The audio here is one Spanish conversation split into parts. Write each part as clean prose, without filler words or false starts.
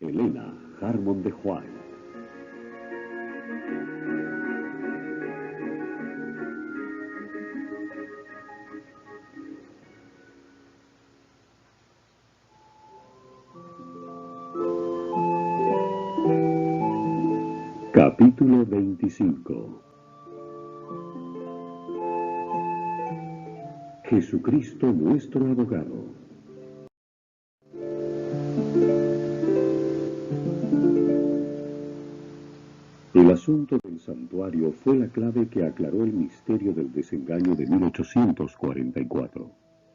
Helena Harmon de Juan. Capítulo 25. Jesucristo nuestro abogado. El asunto del santuario fue la clave que aclaró el misterio del desengaño de 1844.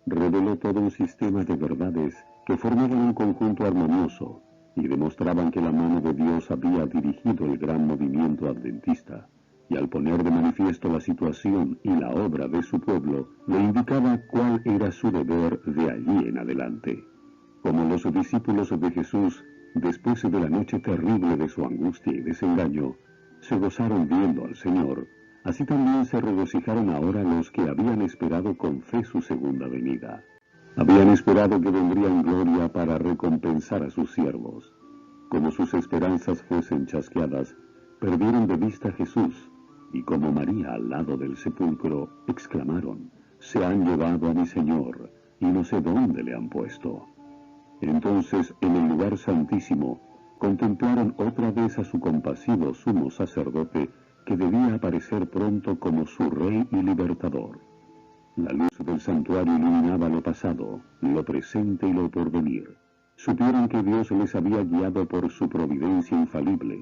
Reveló todo un sistema de verdades que formaban un conjunto armonioso y demostraban que la mano de Dios había dirigido el gran movimiento adventista, y al poner de manifiesto la situación y la obra de su pueblo, le indicaba cuál era su deber de allí en adelante. Como los discípulos de Jesús, después de la noche terrible de su angustia y desengaño, se gozaron viendo al Señor, así también se regocijaron ahora los que habían esperado con fe su segunda venida. Habían esperado que vendría en gloria para recompensar a sus siervos. Como sus esperanzas fuesen chasqueadas, perdieron de vista a Jesús, y como María al lado del sepulcro, exclamaron: «Se han llevado a mi Señor, y no sé dónde le han puesto». Entonces, en el lugar santísimo, contemplaron otra vez a su compasivo sumo sacerdote, que debía aparecer pronto como su Rey y Libertador. La luz del santuario iluminaba lo pasado, lo presente y lo porvenir. Supieron que Dios les había guiado por su providencia infalible,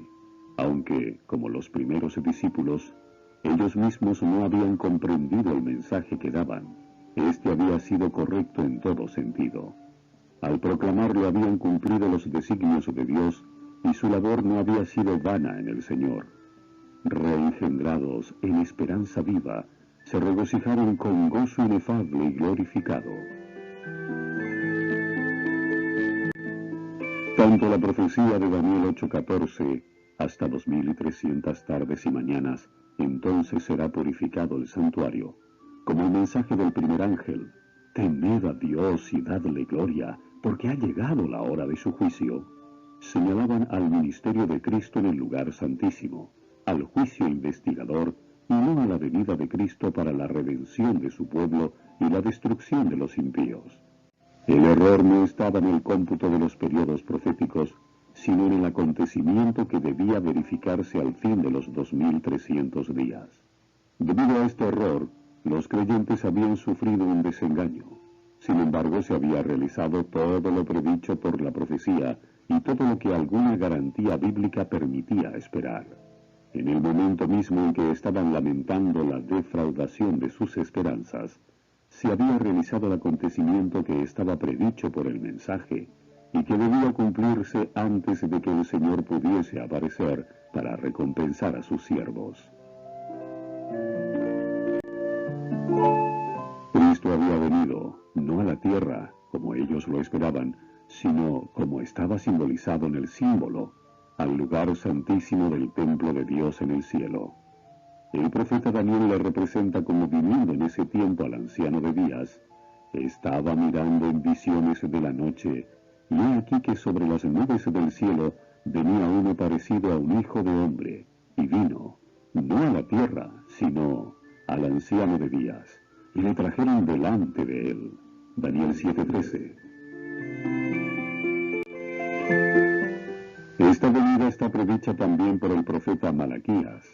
aunque, como los primeros discípulos, ellos mismos no habían comprendido el mensaje que daban. Este había sido correcto en todo sentido. Al proclamarlo habían cumplido los designios de Dios, y su labor no había sido vana en el Señor. Reengendrados en esperanza viva, se regocijaron con gozo inefable y glorificado. Tanto la profecía de Daniel 8:14, hasta 2300 tardes y mañanas, entonces será purificado el santuario, como el mensaje del primer ángel: «Temed a Dios y dadle gloria, porque ha llegado la hora de su juicio», señalaban al ministerio de Cristo en el lugar santísimo, al juicio investigador, y no a la venida de Cristo para la redención de su pueblo y la destrucción de los impíos. El error no estaba en el cómputo de los periodos proféticos, sino en el acontecimiento que debía verificarse al fin de los 2300 días. Debido a este error, los creyentes habían sufrido un desengaño. Sin embargo, se había realizado todo lo predicho por la profecía y todo lo que alguna garantía bíblica permitía esperar. En el momento mismo en que estaban lamentando la defraudación de sus esperanzas, se había realizado el acontecimiento que estaba predicho por el mensaje y que debía cumplirse antes de que el Señor pudiese aparecer para recompensar a sus siervos. Cristo había venido, no a la tierra, como ellos lo esperaban, sino, como estaba simbolizado en el símbolo, al lugar santísimo del templo de Dios en el cielo. El profeta Daniel le representa como viniendo en ese tiempo al anciano de días. Estaba mirando en visiones de la noche, y he aquí que sobre las nubes del cielo venía uno parecido a un hijo de hombre, y vino, no a la tierra, sino al anciano de días, y le trajeron delante de él. Daniel 7:13. Esta venida está predicha también por el profeta Malaquías.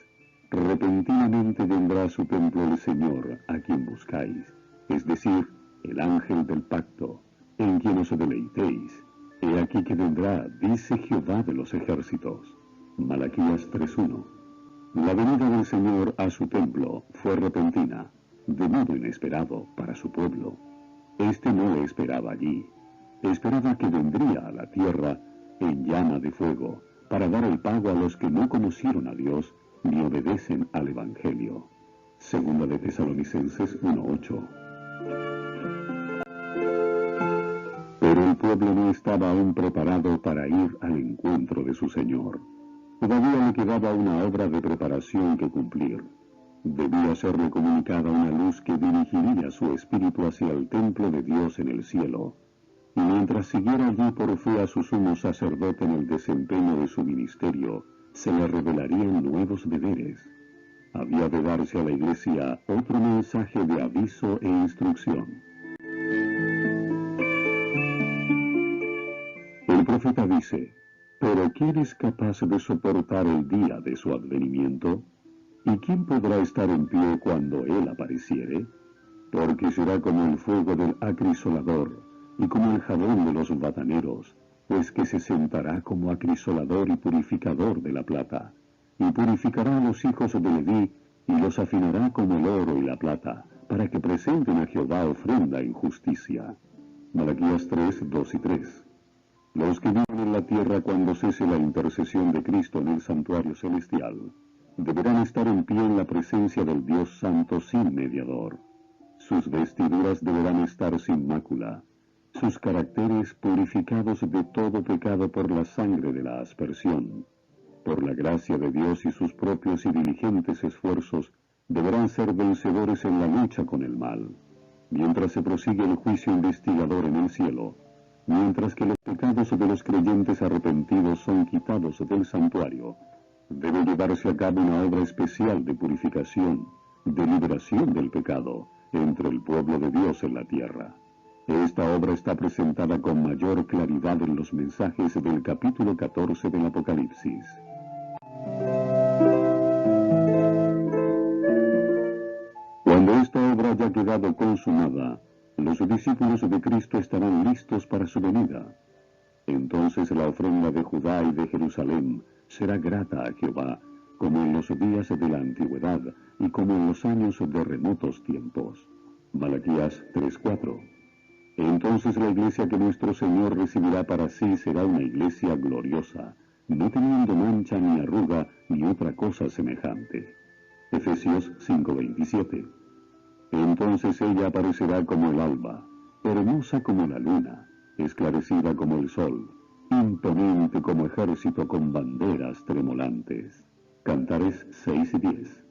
Repentinamente vendrá a su templo el Señor, a quien buscáis, es decir, el ángel del pacto, en quien os deleitéis. He aquí que vendrá, dice Jehová de los ejércitos. Malaquías 3:1. La venida del Señor a su templo fue repentina, de modo inesperado para su pueblo. Este no le esperaba allí. Esperaba que vendría a la tierra en llama de fuego, para dar el pago a los que no conocieron a Dios ni obedecen al Evangelio. Segunda de Tesalonicenses 1:8. Pero el pueblo no estaba aún preparado para ir al encuentro de su Señor. Todavía le quedaba una obra de preparación que cumplir. Debía serle comunicada una luz que dirigiría su espíritu hacia el templo de Dios en el cielo. y mientras siguiera allí por fe a su sumo sacerdote en el desempeño de su ministerio, se le revelarían nuevos deberes. Había de darse a la Iglesia otro mensaje de aviso e instrucción. El profeta dice: «Pero ¿quién es capaz de soportar el día de su advenimiento? ¿Y quién podrá estar en pie cuando él apareciere? Porque será como el fuego del acrisolador, y como el jabón de los bataneros, pues que se sentará como acrisolador y purificador de la plata, y purificará a los hijos de Leví, y los afinará como el oro y la plata, para que presenten a Jehová ofrenda en justicia». Malaquías 3, 2 y 3. Los que viven en la tierra cuando cese la intercesión de Cristo en el santuario celestial, deberán estar en pie en la presencia del Dios Santo sin mediador. Sus vestiduras deberán estar sin mácula, sus caracteres purificados de todo pecado por la sangre de la aspersión. Por la gracia de Dios y sus propios y diligentes esfuerzos, deberán ser vencedores en la lucha con el mal. Mientras se prosigue el juicio investigador en el cielo, mientras que los pecados de los creyentes arrepentidos son quitados del santuario, debe llevarse a cabo una obra especial de purificación, de liberación del pecado, entre el pueblo de Dios en la tierra. Esta obra está presentada con mayor claridad en los mensajes del capítulo 14 del Apocalipsis. Cuando esta obra haya quedado consumada, los discípulos de Cristo estarán listos para su venida. Entonces la ofrenda de Judá y de Jerusalén será grata a Jehová, como en los días de la antigüedad y como en los años de remotos tiempos. Malaquías 3:4. Entonces la iglesia que nuestro Señor recibirá para sí será una iglesia gloriosa, no teniendo mancha ni arruga ni otra cosa semejante. Efesios 5:27. Entonces ella aparecerá como el alba, hermosa como la luna, esclarecida como el sol, imponente como ejército con banderas tremolantes. Cantares 6:10.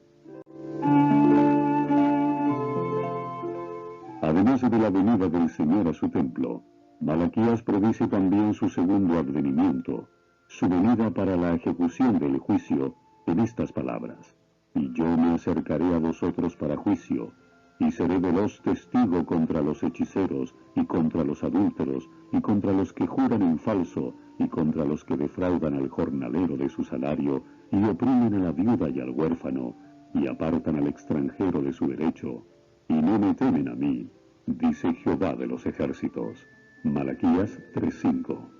Además de la venida del Señor a su templo, Malaquías predice también su segundo advenimiento, su venida para la ejecución del juicio, en estas palabras: «Y yo me acercaré a vosotros para juicio, y seré veloz testigo contra los hechiceros, y contra los adúlteros, y contra los que juran en falso, y contra los que defraudan al jornalero de su salario, y oprimen a la viuda y al huérfano, y apartan al extranjero de su derecho, y no me temen a mí, dice Jehová de los ejércitos». Malaquías 3:5.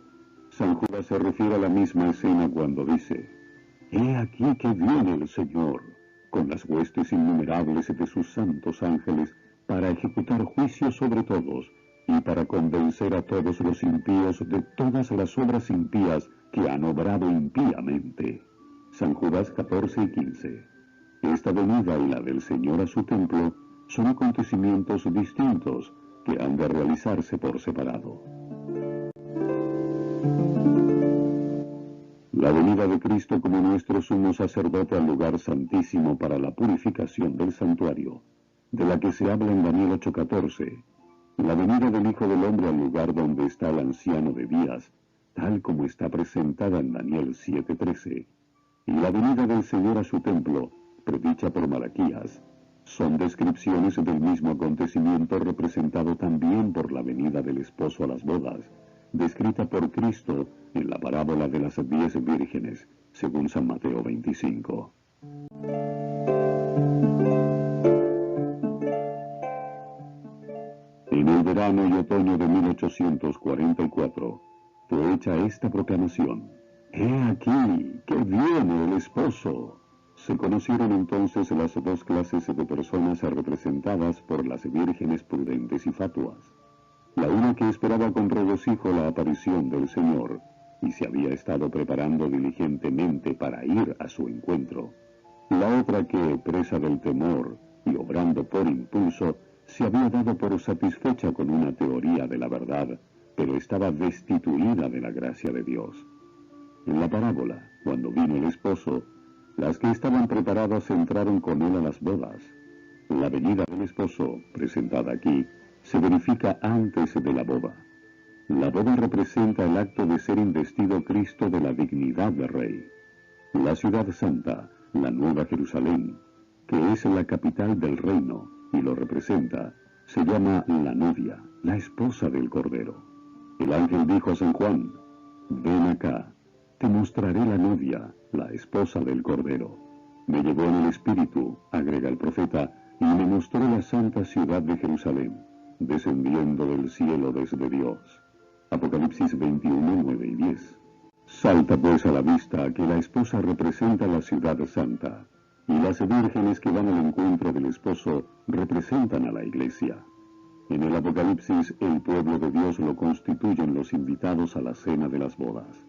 San Judas se refiere a la misma escena cuando dice: «He aquí que viene el Señor, con las huestes innumerables de sus santos ángeles, para ejecutar juicio sobre todos, y para convencer a todos los impíos de todas las obras impías que han obrado impíamente». San Judas 14 y 15. Esta venida y la del Señor a su templo son acontecimientos distintos que han de realizarse por separado. La venida de Cristo como nuestro sumo sacerdote al lugar santísimo para la purificación del santuario, de la que se habla en Daniel 8:14, la venida del Hijo del Hombre al lugar donde está el anciano de días, tal como está presentada en Daniel 7:13, y la venida del Señor a su templo, predicha por Malaquías, son descripciones del mismo acontecimiento representado también por la venida del esposo a las bodas, descrita por Cristo en la parábola de las 10 vírgenes, según San Mateo 25. En el verano y otoño de 1844 fue hecha esta proclamación: «He aquí que viene el esposo». Se conocieron entonces las dos clases de personas representadas por las vírgenes prudentes y fatuas. La una que esperaba con regocijo la aparición del Señor, y se había estado preparando diligentemente para ir a su encuentro. La otra que, presa del temor y obrando por impulso, se había dado por satisfecha con una teoría de la verdad, pero estaba destituida de la gracia de Dios. En la parábola, cuando vino el esposo, las que estaban preparadas entraron con él a las bodas. La venida del esposo, presentada aquí, se verifica antes de la boda. La boda representa el acto de ser investido Cristo de la dignidad de rey. La ciudad santa, la Nueva Jerusalén, que es la capital del reino y lo representa, se llama la novia, la esposa del Cordero. El ángel dijo a San Juan: ven acá, te mostraré la novia, la esposa del Cordero. Me llevó en el espíritu, agrega el profeta, y me mostró la santa ciudad de Jerusalén, descendiendo del cielo desde Dios. Apocalipsis 21, 9 y 10. Salta pues a la vista que la esposa representa la ciudad santa, y las vírgenes que van al encuentro del esposo representan a la iglesia. En el Apocalipsis, el pueblo de Dios lo constituyen los invitados a la cena de las bodas.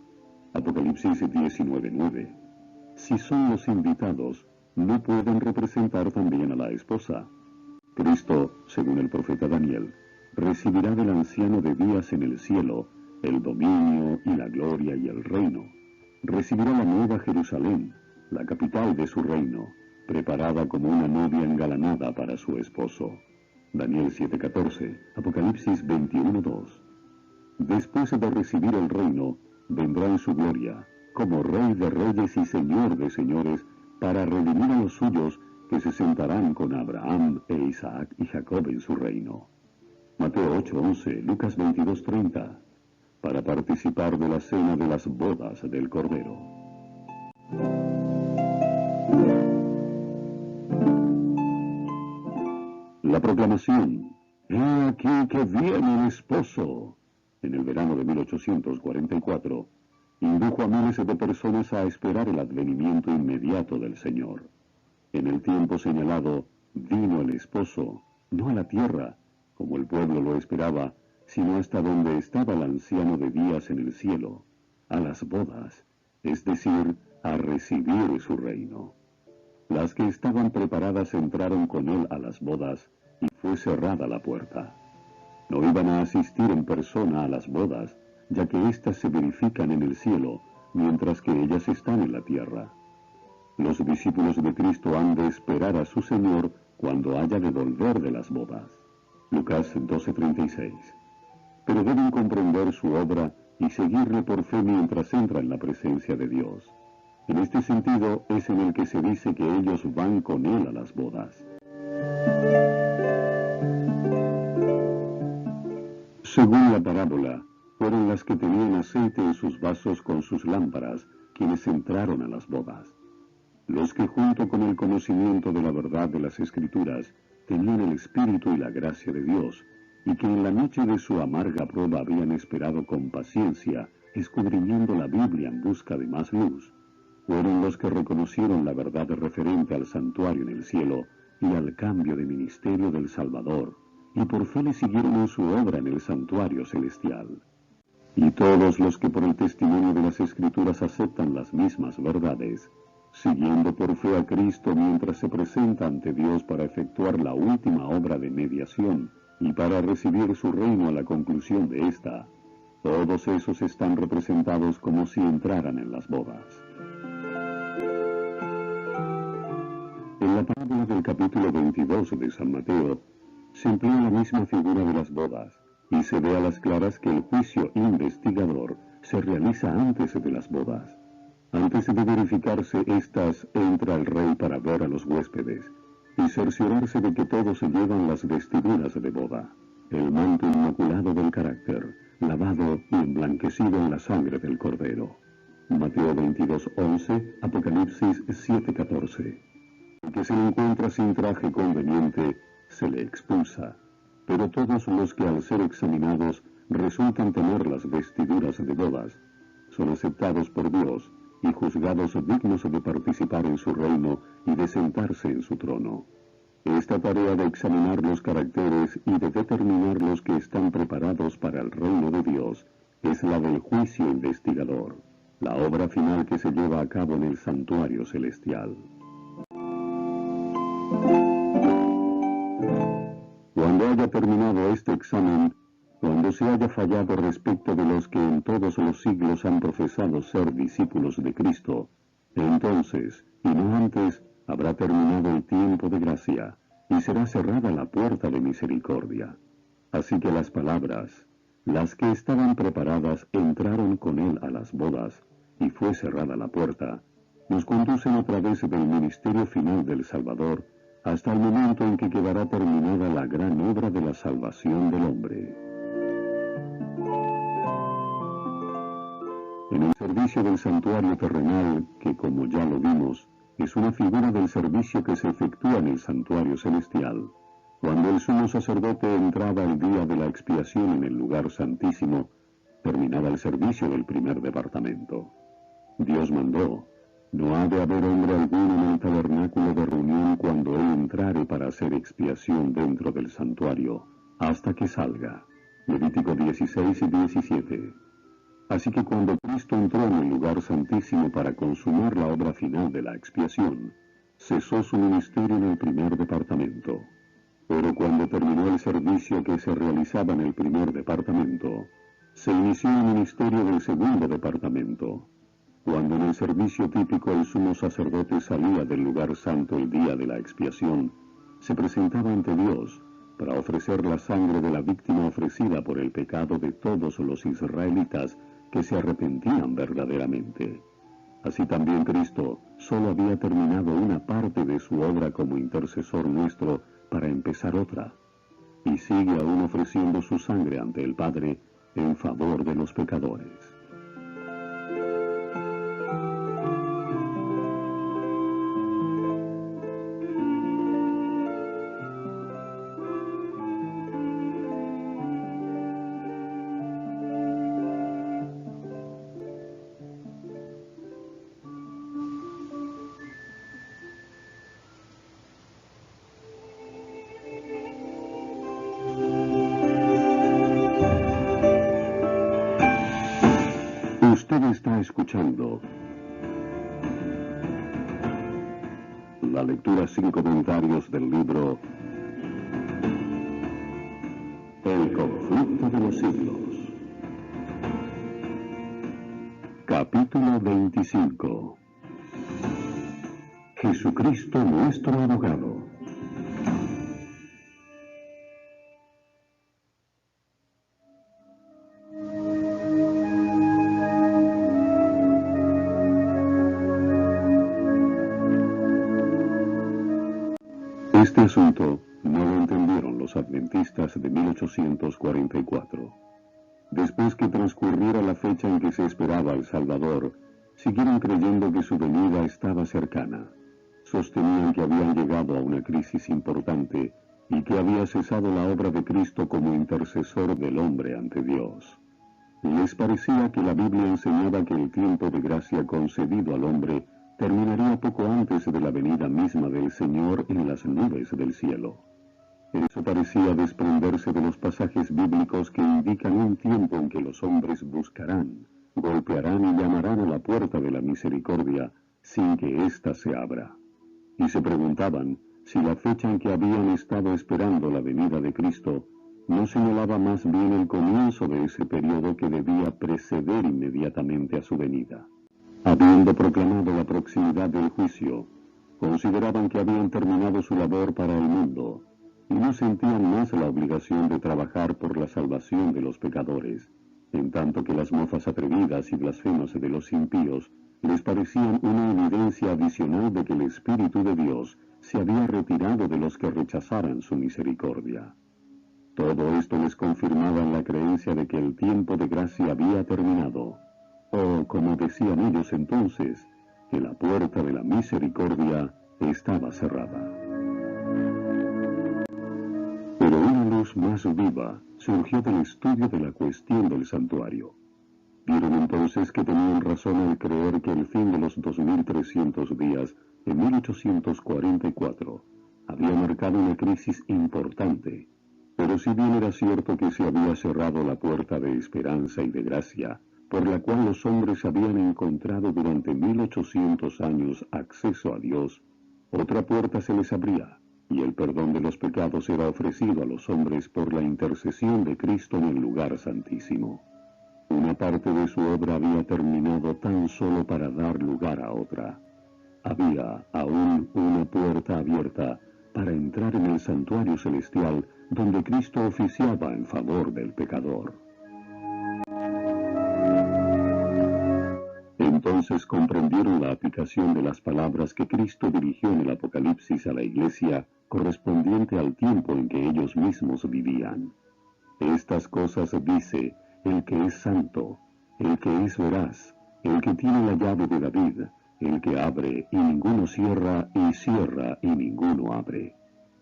Apocalipsis 19:9. Si son los invitados, ¿no pueden representar también a la esposa? Cristo, según el profeta Daniel, recibirá del anciano de días en el cielo el dominio y la gloria y el reino. Recibirá la nueva Jerusalén, la capital de su reino, preparada como una novia engalanada para su esposo. Daniel 7:14, Apocalipsis 21:2. Después de recibir el reino, vendrá en su gloria, como Rey de reyes y Señor de señores, para redimir a los suyos que se sentarán con Abraham e Isaac y Jacob en su reino. Mateo 8:11, Lucas 22:30, para participar de la cena de las bodas del Cordero. La proclamación: «He aquí que viene el esposo», en el verano de 1844, indujo a miles de personas a esperar el advenimiento inmediato del Señor. En el tiempo señalado, vino el esposo, no a la tierra, como el pueblo lo esperaba, sino hasta donde estaba el anciano de días en el cielo, a las bodas, es decir, a recibir su reino. Las que estaban preparadas entraron con él a las bodas, y fue cerrada la puerta. No iban a asistir en persona a las bodas, ya que éstas se verifican en el cielo, mientras que ellas están en la tierra. Los discípulos de Cristo han de esperar a su Señor cuando haya de volver de las bodas. Lucas 12:36. Pero deben comprender su obra y seguirle por fe mientras entra en la presencia de Dios. En este sentido es en el que se dice que ellos van con él a las bodas. Según la parábola, fueron las que tenían aceite en sus vasos con sus lámparas quienes entraron a las bodas. Los que junto con el conocimiento de la verdad de las Escrituras tenían el Espíritu y la gracia de Dios, y que en la noche de su amarga prueba habían esperado con paciencia, escudriñando la Biblia en busca de más luz, fueron los que reconocieron la verdad referente al santuario en el cielo y al cambio de ministerio del Salvador, y por fe le siguieron en su obra en el santuario celestial. Y todos los que por el testimonio de las Escrituras aceptan las mismas verdades, siguiendo por fe a Cristo mientras se presenta ante Dios para efectuar la última obra de mediación y para recibir su reino a la conclusión de esta, todos esos están representados como si entraran en las bodas. En la parábola del capítulo 22 de San Mateo, se emplea la misma figura de las bodas, y se ve a las claras que el juicio investigador se realiza antes de las bodas. Antes de verificarse estas, entra el rey para ver a los huéspedes, y cerciorarse de que todos llevan las vestiduras de boda, el manto inmaculado del carácter, lavado y emblanquecido en la sangre del Cordero. Mateo 22:11, Apocalipsis 7:14. El que se le encuentra sin traje conveniente, se le expulsa, pero todos los que al ser examinados resultan tener las vestiduras de bodas, son aceptados por Dios y juzgados dignos de participar en su reino y de sentarse en su trono. Esta tarea de examinar los caracteres y de determinar los que están preparados para el reino de Dios es la del juicio investigador, la obra final que se lleva a cabo en el santuario celestial. Cuando haya terminado este examen, cuando se haya fallado respecto de los que en todos los siglos han profesado ser discípulos de Cristo, entonces, y no antes, habrá terminado el tiempo de gracia, y será cerrada la puerta de misericordia. Así que las palabras, Las que estaban preparadas entraron con él a las bodas, y fue cerrada la puerta. Nos conducen a través del ministerio final del Salvador, hasta el momento en que quedará terminada la gran obra de la salvación del hombre. En el servicio del santuario terrenal, que como ya lo vimos, es una figura del servicio que se efectúa en el santuario celestial, cuando el sumo sacerdote entraba el día de la expiación en el lugar santísimo, terminaba el servicio del primer departamento. Dios mandó: no ha de haber hombre alguno en el tabernáculo de reunión cuando él entrare para hacer expiación dentro del santuario, hasta que salga. Levítico 16 y 17. Así que cuando Cristo entró en el lugar santísimo para consumar la obra final de la expiación, cesó su ministerio en el primer departamento. Pero cuando terminó el servicio que se realizaba en el primer departamento, se inició el ministerio del segundo departamento. Cuando en el servicio típico el sumo sacerdote salía del lugar santo el día de la expiación, se presentaba ante Dios para ofrecer la sangre de la víctima ofrecida por el pecado de todos los israelitas que se arrepentían verdaderamente. Así también Cristo solo había terminado una parte de su obra como intercesor nuestro para empezar otra, y sigue aún ofreciendo su sangre ante el Padre en favor de los pecadores. Usted está escuchando la lectura sin comentarios del libro El conflicto de los siglos. Capítulo 25. Jesucristo nuestro abogado. Este asunto no lo entendieron los adventistas de 1844. Después que transcurriera la fecha en que se esperaba al Salvador, siguieron creyendo que su venida estaba cercana. Sostenían que habían llegado a una crisis importante y que había cesado la obra de Cristo como intercesor del hombre ante Dios. Les parecía que la Biblia enseñaba que el tiempo de gracia concedido al hombre terminaría poco antes de la venida misma del Señor en las nubes del cielo. Eso parecía desprenderse de los pasajes bíblicos que indican un tiempo en que los hombres buscarán, golpearán y llamarán a la puerta de la misericordia sin que ésta se abra. Y se preguntaban si la fecha en que habían estado esperando la venida de Cristo no señalaba más bien el comienzo de ese periodo que debía preceder inmediatamente a su venida. Habiendo proclamado la proximidad del juicio, consideraban que habían terminado su labor para el mundo, y no sentían más la obligación de trabajar por la salvación de los pecadores, en tanto que las mofas atrevidas y blasfemas de los impíos les parecían una evidencia adicional de que el Espíritu de Dios se había retirado de los que rechazaran su misericordia. Todo esto les confirmaba en la creencia de que el tiempo de gracia había terminado, o, como decían ellos entonces, que la puerta de la misericordia estaba cerrada. Pero una luz más viva surgió del estudio de la cuestión del santuario. Vieron entonces que tenían razón al creer que el fin de los 2300 días de 1844 había marcado una crisis importante. Pero si bien era cierto que se había cerrado la puerta de esperanza y de gracia, por la cual los hombres habían encontrado durante 1800 años acceso a Dios, otra puerta se les abría, y el perdón de los pecados era ofrecido a los hombres por la intercesión de Cristo en el lugar santísimo. Una parte de su obra había terminado tan solo para dar lugar a otra. Había aún una puerta abierta para entrar en el santuario celestial donde Cristo oficiaba en favor del pecador. entonces comprendieron la aplicación de las palabras que Cristo dirigió en el Apocalipsis a la Iglesia correspondiente al tiempo en que ellos mismos vivían. Estas cosas dice el que es santo, el que es veraz, el que tiene la llave de David, el que abre y ninguno cierra, y cierra y ninguno abre.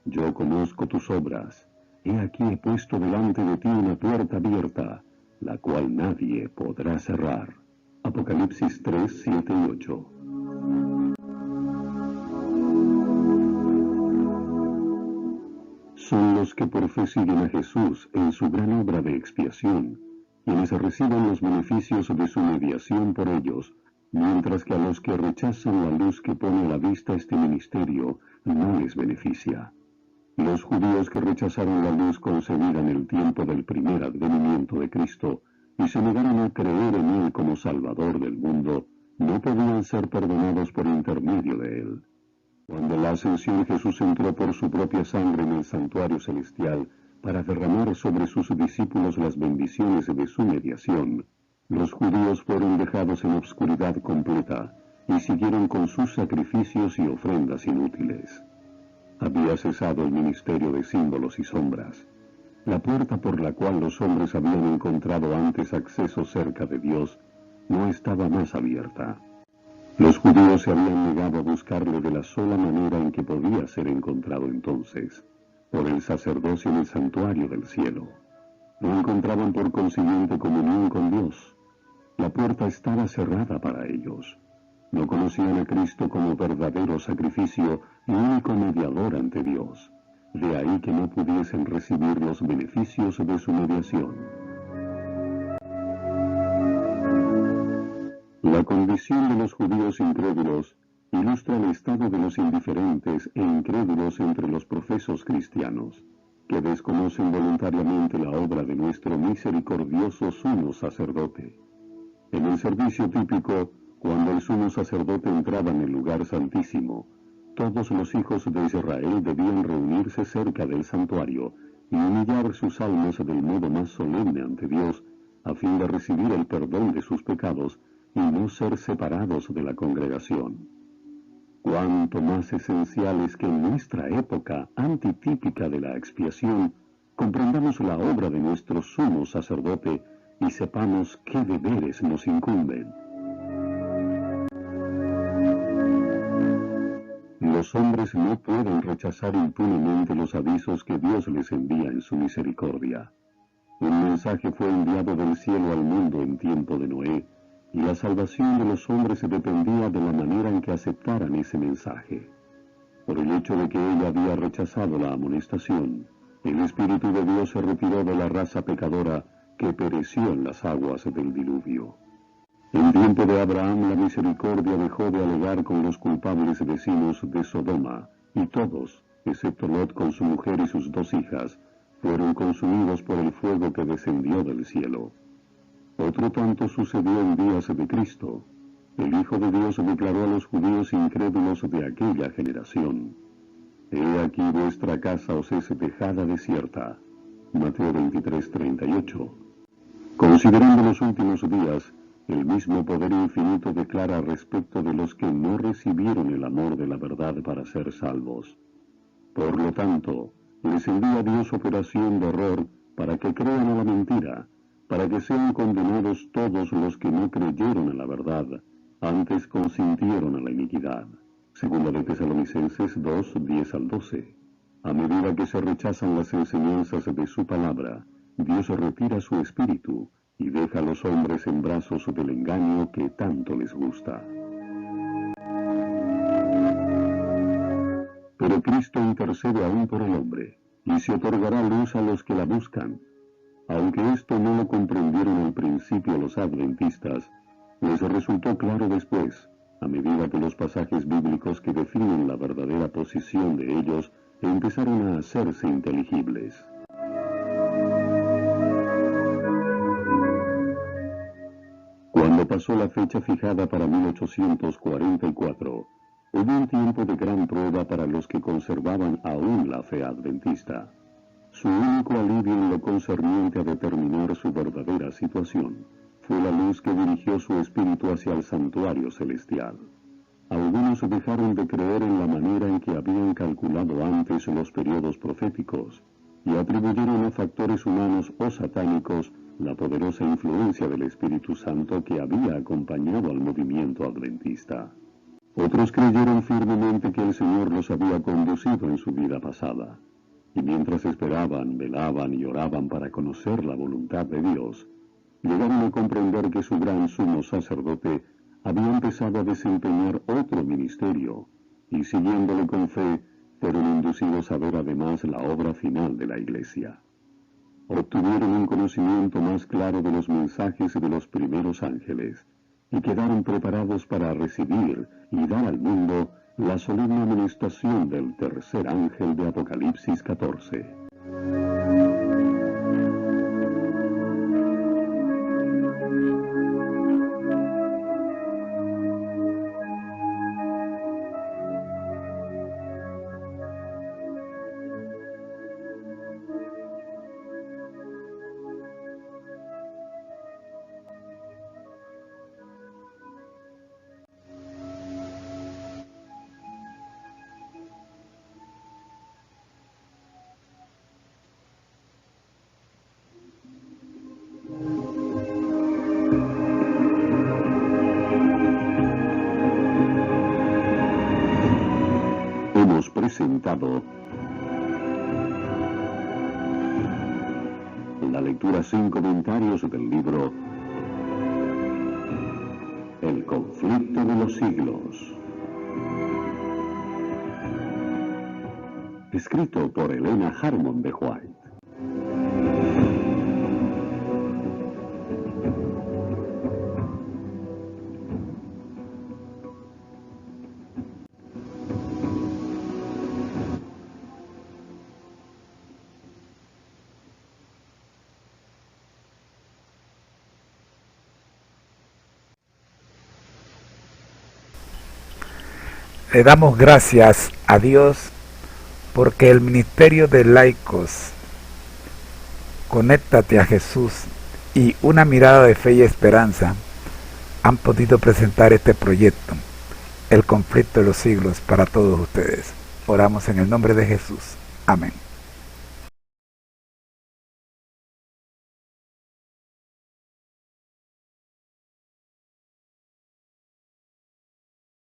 Yo conozco tus obras. He aquí he puesto delante de ti una puerta abierta, la cual nadie podrá cerrar. Apocalipsis 3, 7 y 8. Son los que por fe siguen a Jesús en su gran obra de expiación, quienes reciben los beneficios de su mediación por ellos, mientras que a los que rechazan la luz que pone a la vista este ministerio no les beneficia. Los judíos que rechazaron la luz concebida en el tiempo del primer advenimiento de Cristo y se negaron a creer en Él como Salvador del mundo, no podían ser perdonados por intermedio de Él. Cuando la ascensión Jesús entró por su propia sangre en el santuario celestial para derramar sobre sus discípulos las bendiciones de su mediación, los judíos fueron dejados en obscuridad completa y siguieron con sus sacrificios y ofrendas inútiles. Había cesado el ministerio de símbolos y sombras. La puerta por la cual los hombres habían encontrado antes acceso cerca de Dios no estaba más abierta. Los judíos se habían negado a buscarle de la sola manera en que podía ser encontrado entonces, por el sacerdocio en el santuario del cielo. No encontraban por consiguiente comunión con Dios. La puerta estaba cerrada para ellos. No conocían a Cristo como verdadero sacrificio y único mediador ante Dios. De ahí que no pudiesen recibir los beneficios de su mediación. La condición de los judíos incrédulos ilustra el estado de los indiferentes e incrédulos entre los profesos cristianos, que desconocen voluntariamente la obra de nuestro misericordioso sumo sacerdote. En el servicio típico, cuando el sumo sacerdote entraba en el lugar santísimo, todos los hijos de Israel debían reunirse cerca del santuario y humillar sus almas del modo más solemne ante Dios, a fin de recibir el perdón de sus pecados y no ser separados de la congregación. Cuánto más esencial es que en nuestra época antitípica de la expiación comprendamos la obra de nuestro sumo sacerdote y sepamos qué deberes nos incumben. Los hombres no pueden rechazar impunemente los avisos que Dios les envía en su misericordia. Un mensaje fue enviado del cielo al mundo en tiempo de Noé, y la salvación de los hombres dependía de la manera en que aceptaran ese mensaje. Por el hecho de que ella había rechazado la amonestación, el Espíritu de Dios se retiró de la raza pecadora que pereció en las aguas del diluvio. En tiempo de Abraham la misericordia dejó de alegar con los culpables vecinos de Sodoma, y todos, excepto Lot con su mujer y sus 2 hijas, fueron consumidos por el fuego que descendió del cielo. Otro tanto sucedió en días de Cristo. El Hijo de Dios declaró a los judíos incrédulos de aquella generación: He aquí vuestra casa os es dejada desierta. Mateo 23:38. Considerando los últimos días, el mismo poder infinito declara respecto de los que no recibieron el amor de la verdad para ser salvos. Por lo tanto, les envía Dios operación de horror para que crean a la mentira, para que sean condenados todos los que no creyeron a la verdad, antes consintieron a la iniquidad. Segunda de Tesalonicenses 2, 10 al 12. A medida que se rechazan las enseñanzas de su palabra, Dios retira su espíritu y deja a los hombres en brazos del engaño que tanto les gusta. Pero Cristo intercede aún por el hombre, y se otorgará luz a los que la buscan. Aunque esto no lo comprendieron al principio los adventistas, les resultó claro después, a medida que los pasajes bíblicos que definen la verdadera posición de ellos empezaron a hacerse inteligibles. Cuando pasó la fecha fijada para 1844, hubo un tiempo de gran prueba para los que conservaban aún la fe adventista. Su único alivio en lo concerniente a determinar su verdadera situación fue la luz que dirigió su espíritu hacia el santuario celestial. Algunos dejaron de creer en la manera en que habían calculado antes los periodos proféticos y atribuyeron a factores humanos o satánicos la poderosa influencia del Espíritu Santo que había acompañado al movimiento adventista. Otros creyeron firmemente que el Señor los había conducido en su vida pasada, y mientras esperaban, velaban y oraban para conocer la voluntad de Dios, llegaron a comprender que su gran sumo sacerdote había empezado a desempeñar otro ministerio, y siguiéndole con fe, fueron inducidos a ver además la obra final de la Iglesia. Obtuvieron un conocimiento más claro de los mensajes de los primeros ángeles, y quedaron preparados para recibir y dar al mundo la solemne amonestación del tercer ángel de Apocalipsis 14. Hemos presentado la lectura sin comentarios del libro El conflicto de los siglos, escrito por Elena Harmon de White. Le damos gracias a Dios porque el Ministerio de Laicos, Conéctate a Jesús y Una Mirada de Fe y Esperanza han podido presentar este proyecto, El Conflicto de los Siglos, para todos ustedes. Oramos en el nombre de Jesús. Amén.